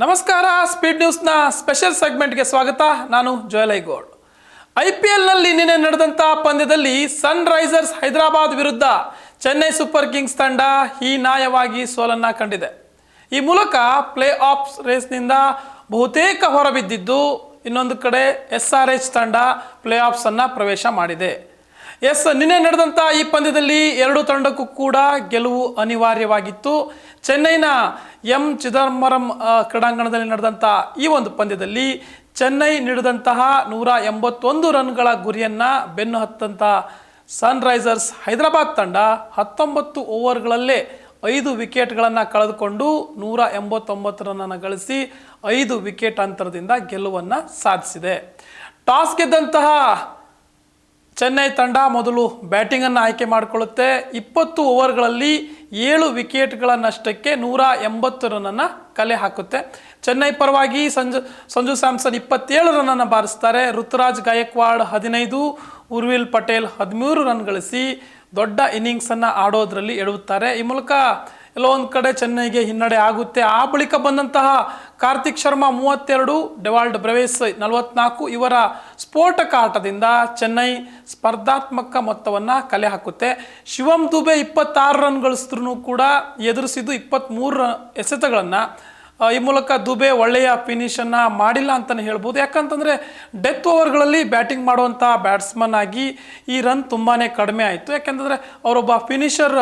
ನಮಸ್ಕಾರ. Speed ನ್ಯೂಸ್ನ special ಸೆಗ್ಮೆಂಟ್ಗೆ ಸ್ವಾಗತ. ನಾನು ಜೋಯಲೈಗೌಡ್. IPLನಲ್ಲಿ ನಿನ್ನೆ ನಡೆದಂಥ ಪಂದ್ಯದಲ್ಲಿ ಸನ್ ರೈಸರ್ಸ್ ಹೈದರಾಬಾದ್ ವಿರುದ್ಧ ಚೆನ್ನೈ ಸೂಪರ್ ಕಿಂಗ್ಸ್ ತಂಡ ಹೀನಾಯವಾಗಿ ಸೋಲನ್ನು ಕಂಡಿದೆ. ಈ ಮೂಲಕ ಪ್ಲೇ ಆಫ್ಸ್ ರೇಸ್ನಿಂದ ಬಹುತೇಕ ಹೊರಬಿದ್ದಿದ್ದು, ಇನ್ನೊಂದು ಕಡೆ SRH ತಂಡ ಪ್ಲೇ ಆಫ್ಸನ್ನು ಪ್ರವೇಶ ಮಾಡಿದೆ. ನಿನ್ನೆ ನಡೆದಂಥ ಈ ಪಂದ್ಯದಲ್ಲಿ ಎರಡು ತಂಡಕ್ಕೂ ಕೂಡ ಗೆಲುವು ಅನಿವಾರ್ಯವಾಗಿತ್ತು. ಚೆನ್ನೈನ ಚಿದಂಬರಂ ಕ್ರೀಡಾಂಗಣದಲ್ಲಿ ನಡೆದಂಥ ಈ ಒಂದು ಪಂದ್ಯದಲ್ಲಿ ಚೆನ್ನೈ ನೀಡಿದಂತಹ 181 ರನ್ಗಳ ಗುರಿಯನ್ನು ಬೆನ್ನು ಹತ್ತಂಥ ಸನ್ ರೈಸರ್ಸ್ ಹೈದರಾಬಾದ್ ತಂಡ 19 ಓವರ್ಗಳಲ್ಲೇ 5 ವಿಕೆಟ್ಗಳನ್ನು ಕಳೆದುಕೊಂಡು 189 ರನ್ನನ್ನು ಗಳಿಸಿ 5 ವಿಕೆಟ್ ಅಂತರದಿಂದ ಗೆಲುವನ್ನು ಸಾಧಿಸಿದೆ. ಟಾಸ್ ಗೆದ್ದಂತಹ ಚೆನ್ನೈ ತಂಡ ಮೊದಲು ಬ್ಯಾಟಿಂಗನ್ನು ಆಯ್ಕೆ ಮಾಡಿಕೊಳ್ಳುತ್ತೆ. 20 ಓವರ್ಗಳಲ್ಲಿ 7 ವಿಕೆಟ್ಗಳ ನಷ್ಟಕ್ಕೆ 180 ರನ್ನನ್ನು ಕಲೆ ಹಾಕುತ್ತೆ. ಚೆನ್ನೈ ಪರವಾಗಿ ಸಂಜು ಸ್ಯಾಮ್ಸನ್ 27 ರನ್ನನ್ನು ಬಾರಿಸ್ತಾರೆ. ಋತುರಾಜ್ ಗಾಯಕ್ವಾಡ್ 15, ಉರ್ವಿಲ್ ಪಟೇಲ್ 13 ರನ್ ಗಳಿಸಿ ದೊಡ್ಡ ಇನ್ನಿಂಗ್ಸನ್ನು ಆಡೋದ್ರಲ್ಲಿ ಎಡುತ್ತಾರೆ. ಈ ಮೂಲಕ ಎಲ್ಲೋ ಒಂದು ಕಡೆ ಚೆನ್ನೈಗೆ ಹಿನ್ನಡೆ ಆಗುತ್ತೆ. ಆ ಬಳಿಕ ಬಂದಂತಹ ಕಾರ್ತಿಕ್ ಶರ್ಮಾ 32, ಡೆವಾಲ್ಡ್ ಬ್ರೆವಿಸ್ 44 ಇವರ ಸ್ಫೋಟಕ ಆಟದಿಂದ ಚೆನ್ನೈ ಸ್ಪರ್ಧಾತ್ಮಕ ಮೊತ್ತವನ್ನು ಕಲೆ ಹಾಕುತ್ತೆ. ಶಿವಮ್ ದುಬೆ 26 ರನ್ ಗಳಿಸಿದ್ರು ಕೂಡ ಎದುರಿಸಿದ್ದು 23 ಎಸೆತಗಳನ್ನು. ಈ ಮೂಲಕ ದುಬೆ ಒಳ್ಳೆಯ ಫಿನಿಷನ್ನು ಮಾಡಿಲ್ಲ ಅಂತಲೇ ಹೇಳ್ಬೋದು. ಯಾಕಂತಂದರೆ ಡೆತ್ ಓವರ್ಗಳಲ್ಲಿ ಬ್ಯಾಟಿಂಗ್ ಮಾಡುವಂಥ ಬ್ಯಾಟ್ಸ್ಮನ್ ಆಗಿ ಈ ರನ್ ತುಂಬಾ ಕಡಿಮೆ ಆಯಿತು. ಯಾಕೆಂತಂದರೆ ಅವರೊಬ್ಬ ಫಿನಿಷರ್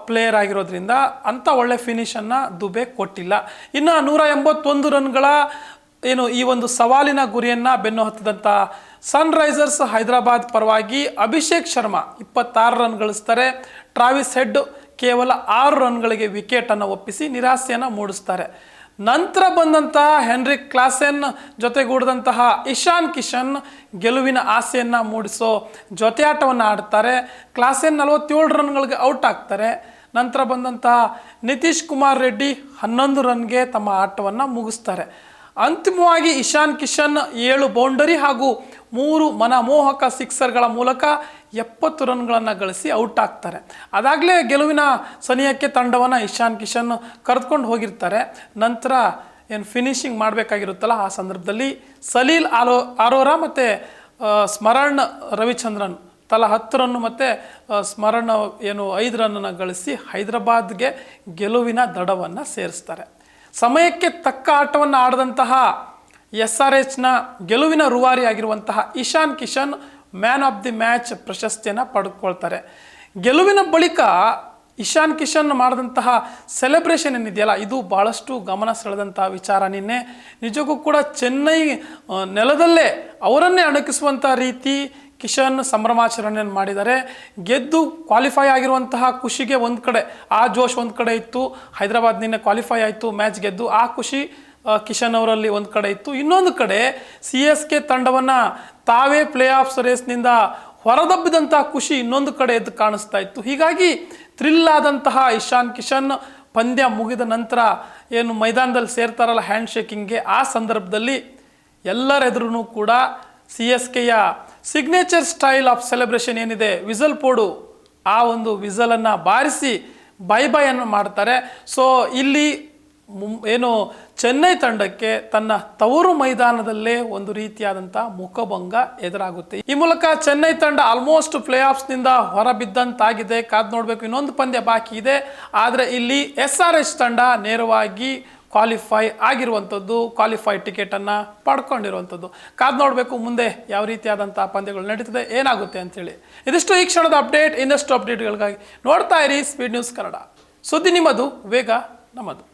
ಪ್ಲೇಯರ್ ಆಗಿರೋದ್ರಿಂದ ಅಂಥ ಒಳ್ಳೆ ಫಿನಿಷನ್ನು ದುಬೆ ಕೊಟ್ಟಿಲ್ಲ. ಇನ್ನು 181 ರನ್ಗಳ ಈ ಒಂದು ಸವಾಲಿನ ಗುರಿಯನ್ನು ಬೆನ್ನು ಹತ್ತಿದಂಥ ಸನ್ ರೈಸರ್ಸ್ ಹೈದರಾಬಾದ್ ಪರವಾಗಿ ಅಭಿಷೇಕ್ ಶರ್ಮಾ 26 ರನ್ ಗಳಿಸ್ತಾರೆ. ಟ್ರಾವಿಸ್ ಹೆಡ್ ಕೇವಲ 6 ರನ್ಗಳಿಗೆ ವಿಕೆಟನ್ನು ಒಪ್ಪಿಸಿ ನಿರಾಸೆಯನ್ನು ಮೂಡಿಸ್ತಾರೆ. ನಂತರ ಬಂದಂತಹ ಹೆನ್ರಿಕ್ ಕ್ಲಾಸೆನ್ ಜೊತೆಗೂಡಿದಂತಹ ಇಶಾನ್ ಕಿಶನ್ ಗೆಲುವಿನ ಆಸೆಯನ್ನು ಮೂಡಿಸೋ ಜೊತೆ ಆಟವನ್ನು ಆಡ್ತಾರೆ. ಕ್ಲಾಸೆನ್ 47 ರನ್ಗಳಿಗೆ ಔಟ್ ಆಗ್ತಾರೆ. ನಂತರ ಬಂದಂತಹ ನಿತೀಶ್ ಕುಮಾರ್ ರೆಡ್ಡಿ 11 ರನ್ಗೆ ತಮ್ಮ ಆಟವನ್ನು ಮುಗಿಸ್ತಾರೆ. ಅಂತಿಮವಾಗಿ ಇಶಾನ್ ಕಿಶನ್ 7 ಬೌಂಡರಿ ಹಾಗೂ 3 ಮನಮೋಹಕ ಸಿಕ್ಸರ್ಗಳ ಮೂಲಕ 70 ರನ್ಗಳನ್ನು ಗಳಿಸಿ ಔಟ್ ಆಗ್ತಾರೆ. ಅದಾಗಲೇ ಗೆಲುವಿನ ಸನಿಯಕ್ಕೆ ತಂಡವನ್ನು ಇಶಾನ್ ಕಿಶನ್ ಕರೆದುಕೊಂಡು ಹೋಗಿರ್ತಾರೆ. ನಂತರ ಫಿನಿಶಿಂಗ್ ಮಾಡಬೇಕಾಗಿರುತ್ತಲ್ಲ, ಆ ಸಂದರ್ಭದಲ್ಲಿ ಸಲೀಲ್ ಅರೋರಾ ಮತ್ತು ಸ್ಮರಣ್ ರವಿಚಂದ್ರನ್ ತಲಾ 10 ರನ್ನು ಮತ್ತು ಸ್ಮರಣ್ 5 ರನ್ನನ್ನು ಗಳಿಸಿ ಹೈದರಾಬಾದ್ಗೆ ಗೆಲುವಿನ ದಡವನ್ನು ಸೇರಿಸ್ತಾರೆ. ಸಮಯಕ್ಕೆ ತಕ್ಕ ಆಟವನ್ನು ಆಡಿದಂತಹ SRHನ ಗೆಲುವಿನ ರೂವಾರಿ ಆಗಿರುವಂತಹ Ishan Kishan man of the match ಪ್ರಶಸ್ತಿಯನ್ನು ಪಡೆದುಕೊಳ್ತಾರೆ. ಗೆಲುವಿನ ಬಳಿಕ ಇಶಾನ್ ಕಿಶನ್ ಮಾಡಿದಂತಹ ಸೆಲೆಬ್ರೇಷನ್ ಏನಿದೆಯಲ್ಲ, ಇದು ಭಾಳಷ್ಟು ಗಮನ ಸೆಳೆದಂತಹ ವಿಚಾರ. ನಿನ್ನೆ ನಿಜಕ್ಕೂ ಕೂಡ ಚೆನ್ನೈ ನೆಲದಲ್ಲೇ ಅವರನ್ನೇ ಅಣಕಿಸುವಂಥ ರೀತಿ ಕಿಶನ್ ಸಂಭ್ರಮಾಚರಣೆಯನ್ನು ಮಾಡಿದ್ದಾರೆ. ಗೆದ್ದು ಕ್ವಾಲಿಫೈ ಆಗಿರುವಂತಹ ಖುಷಿಗೆ ಒಂದು ಕಡೆ ಆ ಜೋಶ್ ಒಂದು ಕಡೆ ಇತ್ತು. ಹೈದರಾಬಾದ್ ನಿನ್ನೆ ಕ್ವಾಲಿಫೈ ಆಯಿತು, ಮ್ಯಾಚ್ ಗೆದ್ದು, ಆ ಖುಷಿ ಕಿಶನ್ ಅವರಲ್ಲಿ ಒಂದು ಕಡೆ ಇತ್ತು. ಇನ್ನೊಂದು ಕಡೆ CSK ತಂಡವನ್ನು ತಾವೇ ಪ್ಲೇ ಆಫ್ಸ್ ರೇಸ್ನಿಂದ ಹೊರದಬ್ಬಿದಂತಹ ಖುಷಿ ಇನ್ನೊಂದು ಕಡೆ ಎದ್ದು ಕಾಣಿಸ್ತಾ ಇತ್ತು. ಹೀಗಾಗಿ ಥ್ರಿಲ್ ಆದಂತಹ ಇಶಾನ್ ಕಿಶನ್ ಪಂದ್ಯ ಮುಗಿದ ನಂತರ ಮೈದಾನದಲ್ಲಿ ಸೇರ್ತಾರಲ್ಲ ಹ್ಯಾಂಡ್ ಶೇಕಿಂಗ್ಗೆ, ಆ ಸಂದರ್ಭದಲ್ಲಿ ಎಲ್ಲರೆದುರೂ ಕೂಡ CSKಯ ಸಿಗ್ನೇಚರ್ ಸ್ಟೈಲ್ ಆಫ್ ಸೆಲೆಬ್ರೇಷನ್ ಏನಿದೆ, ವಿಸಲ್ ಪೋಡು, ಆ ಒಂದು ವಿಸಲನ್ನು ಬಾರಿಸಿ ಬೈ ಅನ್ನು ಮಾಡ್ತಾರೆ. ಸೊ ಇಲ್ಲಿ ಚೆನ್ನೈ ತಂಡಕ್ಕೆ ತನ್ನ ತವರು ಮೈದಾನದಲ್ಲೇ ಒಂದು ರೀತಿಯಾದಂಥ ಮುಖಭಂಗ ಎದುರಾಗುತ್ತೆ. ಈ ಮೂಲಕ ಚೆನ್ನೈ ತಂಡ ಆಲ್ಮೋಸ್ಟ್ ಪ್ಲೇ ಆಫ್ಸ್ನಿಂದ ಹೊರಬಿದ್ದಂತಾಗಿದೆ. ಕಾದು ನೋಡಬೇಕು, ಇನ್ನೊಂದು ಪಂದ್ಯ ಬಾಕಿ ಇದೆ. ಆದರೆ ಇಲ್ಲಿ SRH ತಂಡ ನೇರವಾಗಿ ಕ್ವಾಲಿಫೈ ಆಗಿರುವಂಥದ್ದು, ಕ್ವಾಲಿಫೈ ಟಿಕೆಟನ್ನು ಪಡ್ಕೊಂಡಿರುವಂಥದ್ದು. ಕಾದು ನೋಡಬೇಕು ಮುಂದೆ ಯಾವ ರೀತಿಯಾದಂಥ ಪಂದ್ಯಗಳು ನಡೀತದೆ, ಏನಾಗುತ್ತೆ ಅಂತೇಳಿ. ಇದಿಷ್ಟು ಈ ಕ್ಷಣದ ಅಪ್ಡೇಟ್. ಇನ್ನಷ್ಟು ಅಪ್ಡೇಟ್ಗಳಿಗಾಗಿ ನೋಡ್ತಾ ಇರಿ ಸ್ಪೀಡ್ ನ್ಯೂಸ್ ಕನ್ನಡ. ಸುದ್ದಿ ನಿಮ್ಮದು, ವೇಗ ನಮ್ಮದು.